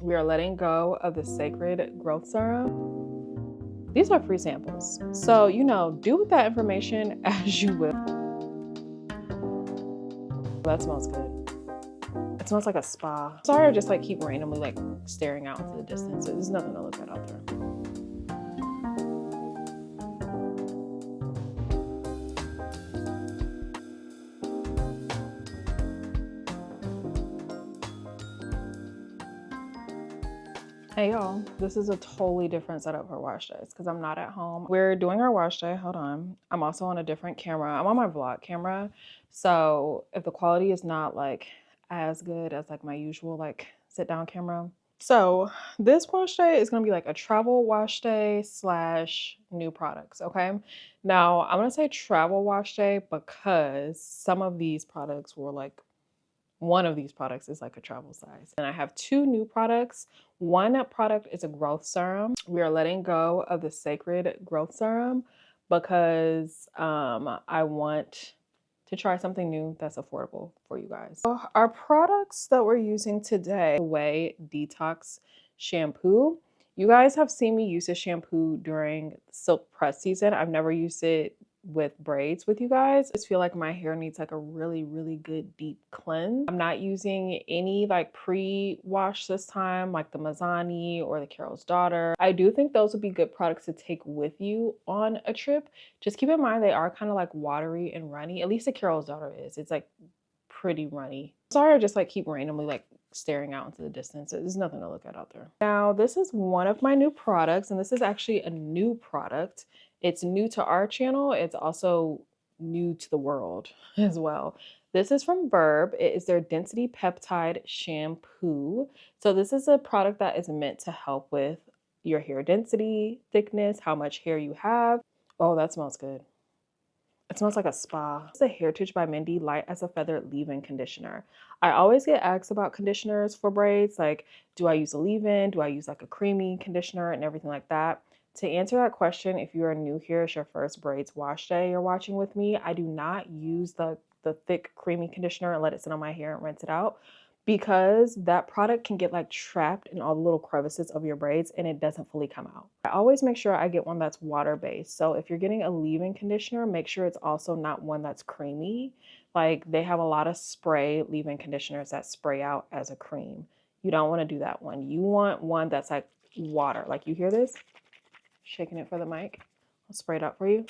We are letting go of the sacred growth serum. These are free samples. So, do with that information as you will. That smells good. It smells like a spa. Sorry, I just keep randomly staring out into the distance. There's nothing to look at out there. Hey y'all, this is a totally different setup for wash days because I'm not at home. We're doing our wash day. Hold on. I'm also on a different camera. I'm on my vlog camera. So if the quality is not as good as my usual sit down camera. So this wash day is going to be a travel wash day / new products. Okay. Now I'm going to say travel wash day because some of these products were one of these products is a travel size. And I have two new products. One product is a growth serum. We are letting go of the sacred growth serum because I want to try something new that's affordable for you guys. So our products that we're using today, Away Detox shampoo. You guys have seen me use this shampoo during silk press season. I've never used it with braids with you guys. I just feel like my hair needs a really, really good deep cleanse. I'm not using any pre-wash this time, like the Mazzani or the Carol's Daughter. I do think those would be good products to take with you on a trip. Just keep in mind they are kind of watery and runny. At least the Carol's Daughter is. It's pretty runny. Sorry, I just keep randomly staring out into the distance. There's nothing to look at out there. Now, this is one of my new products, and this is actually a new product. It's new to our channel. It's also new to the world as well. This is from Verb. It is their Density Peptide Shampoo. So this is a product that is meant to help with your hair density, thickness, how much hair you have. Oh, that smells good. It smells like a spa. It's a Heritage by Mindy Light as a Feather Leave-In Conditioner. I always get asked about conditioners for braids. Do I use a leave-in? Do I use a creamy conditioner and everything like that? To answer that question, if you are new here, it's your first braids wash day you're watching with me, I do not use the thick creamy conditioner and let it sit on my hair and rinse it out because that product can get trapped in all the little crevices of your braids and it doesn't fully come out. I always make sure I get one that's water-based. So if you're getting a leave-in conditioner, make sure it's also not one that's creamy. They have a lot of spray leave-in conditioners that spray out as a cream. You don't want to do that one. You want one that's water. You hear this? Shaking it for the mic. I'll spray it up for you.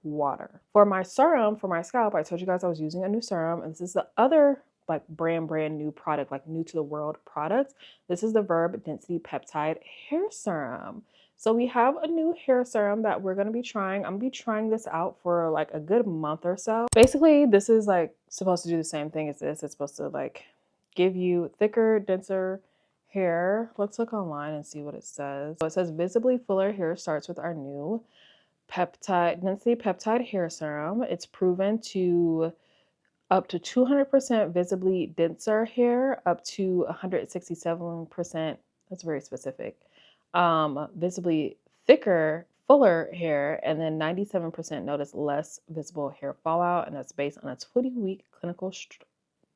Water. For my serum, for my scalp, I told you guys I was using a new serum, and this is the other brand new product, new to the world product. This is the Verb Density Peptide Hair Serum. So we have a new hair serum that we're going to be trying. I'm going to be trying this out for a good month or so. Basically, this is supposed to do the same thing as this. It's supposed to give you thicker, denser hair. Let's look online and see what it says. So it says visibly fuller hair starts with our new density peptide hair serum. It's proven to up to 200% visibly denser hair, up to 167%. That's very specific. Visibly thicker, fuller hair, and then 97% notice less visible hair fallout, and that's based on a 20-week clinical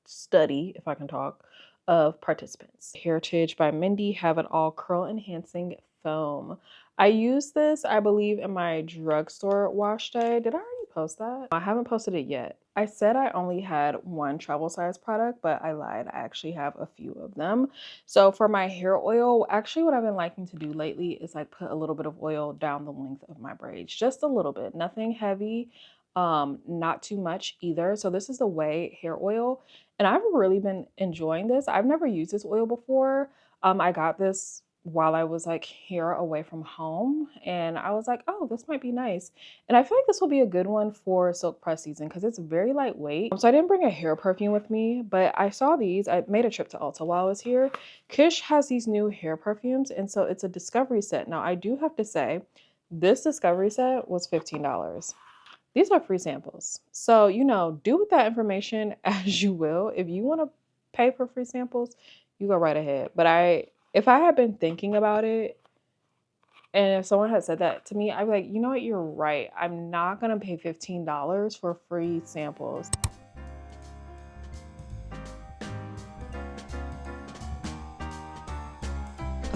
study, if I can talk, of participants. Heritage by Mindy Have It All Curl Enhancing Foam. I used this, I believe, in my drugstore wash day. Did I already post that? I haven't posted it yet. I said I only had one travel size product, but I lied. I actually have a few of them. So for my hair oil, actually what I've been liking to do lately is put a little bit of oil down the length of my braids. Just a little bit, nothing heavy, not too much either. So this is the Way hair oil, and I've really been enjoying this. I've never used this oil before. I got this while I was here away from home, and I was oh, this might be nice. And I feel this will be a good one for silk press season because it's very lightweight. So I didn't bring a hair perfume with me, but I saw these. I made a trip to Ulta while I was here. Kish has these new hair perfumes, and so it's a discovery set. Now I do have to say this discovery set was $15. These are free samples. So, do with that information as you will. If you want to pay for free samples, you go right ahead. But if I had been thinking about it, and if someone had said that to me, I'd be you know what, you're right. I'm not going to pay $15 for free samples.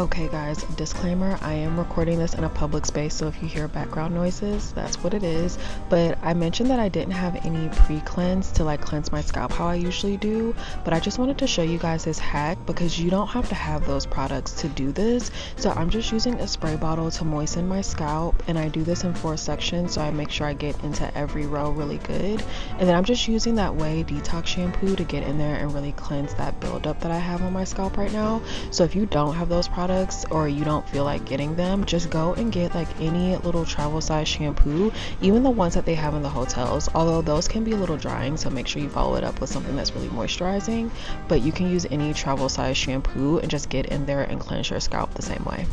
Okay guys, disclaimer, I am recording this in a public space, so if you hear background noises, that's what it is. But I mentioned that I didn't have any pre-cleanse to like cleanse my scalp how I usually do, but I just wanted to show you guys this hack because you don't have to have those products to do this. So I'm just using a spray bottle to moisten my scalp, and I do this in 4 sections, so I make sure I get into every row really good. And then I'm just using that Way Detox shampoo to get in there and really cleanse that buildup that I have on my scalp right now. So if you don't have those products or you don't feel like getting them, just go and get like any little travel size shampoo, even the ones that they have in the hotels, although those can be a little drying, so make sure you follow it up with something that's really moisturizing. But you can use any travel size shampoo and just get in there and cleanse your scalp the same way.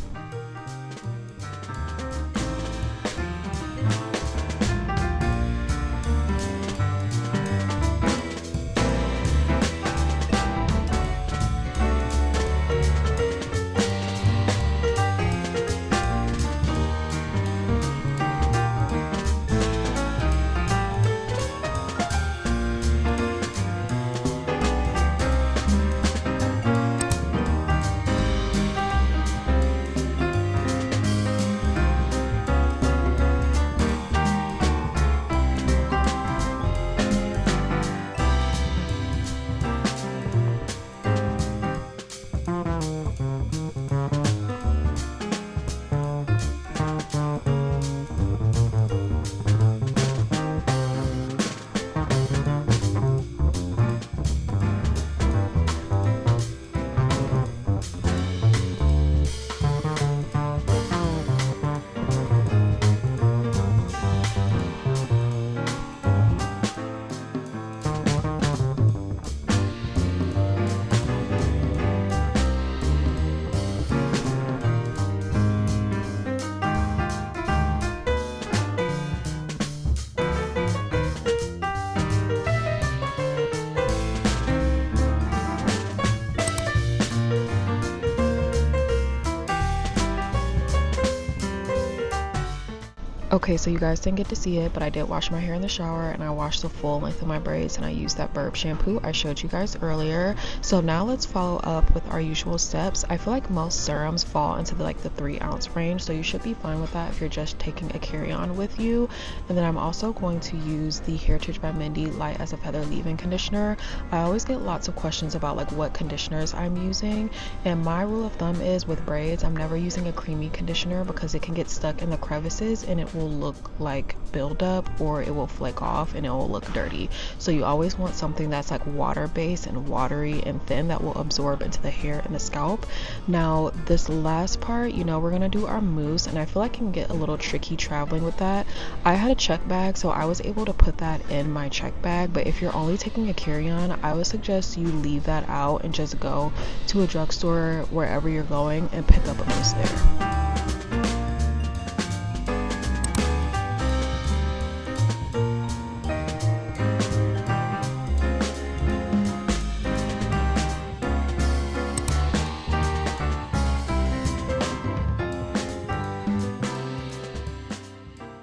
Okay, so you guys didn't get to see it, but I did wash my hair in the shower and I washed the full length of my braids, and I used that Burb shampoo I showed you guys earlier. So now let's follow up with our usual steps. I feel like most serums fall into the 3-ounce range, so you should be fine with that if you're just taking a carry-on with you. And then I'm also going to use the Heritage by Mindy Light as a Feather leave-in conditioner. I always get lots of questions about what conditioners I'm using, and my rule of thumb is with braids, I'm never using a creamy conditioner because it can get stuck in the crevices and it will look like buildup, or it will flake off and it will look dirty. So you always want something that's water based and watery and thin that will absorb into the hair and the scalp. Now this last part, we're gonna do our mousse, and I feel like it can get a little tricky traveling with that. I had a check bag, so I was able to put that in my check bag, but if you're only taking a carry-on, I would suggest you leave that out and just go to a drugstore wherever you're going and pick up a mousse there.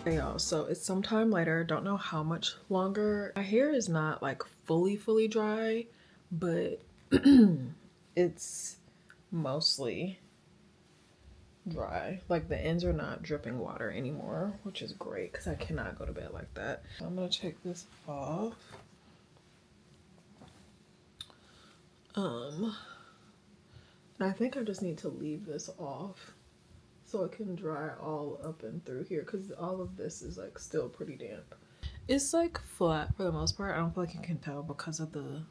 Hey y'all, so it's sometime later, don't know how much longer. My hair is not fully dry, but it's mostly dry. The ends are not dripping water anymore, which is great because I cannot go to bed like that. I'm gonna take this off. I think I just need to leave this off so it can dry all up and through here, because all of this is still pretty damp. It's flat for the most part. I don't feel like you can tell because of the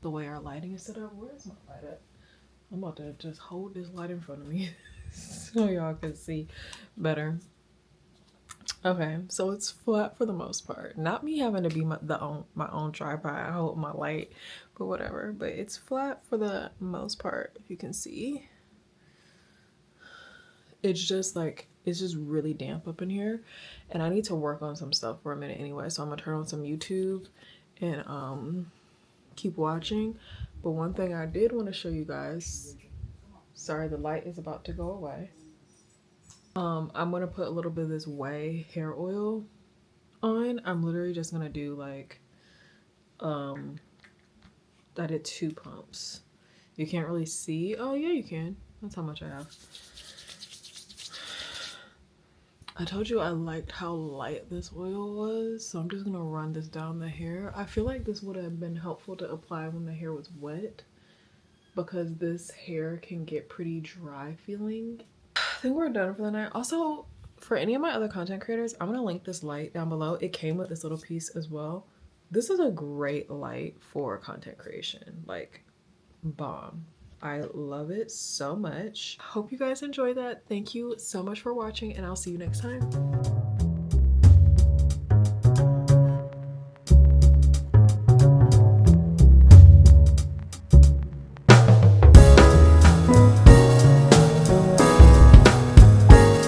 way our lighting is set up. Where's my light at? I'm about to just hold this light in front of me so y'all can see better. Okay, so it's flat for the most part. Not me having to be my own tripod. I hold my light, but whatever. But it's flat for the most part, if you can see. It's just it's just really damp up in here, and I need to work on some stuff for a minute anyway, so I'm gonna turn on some YouTube and keep watching. But one thing I did want to show you guys, sorry, the light is about to go away. I'm gonna put a little bit of this Way hair oil on. I'm literally just gonna do I did 2 pumps. You can't really see. Oh yeah, you can. That's how much I have. I told you I liked how light this oil was, so I'm just gonna run this down the hair. I feel like this would have been helpful to apply when the hair was wet because this hair can get pretty dry feeling. I think we're done for the night. Also, for any of my other content creators, I'm gonna link this light down below. It came with this little piece as well. This is a great light for content creation, like bomb. I love it so much. Hope you guys enjoy that. Thank you so much for watching, and I'll see you next time.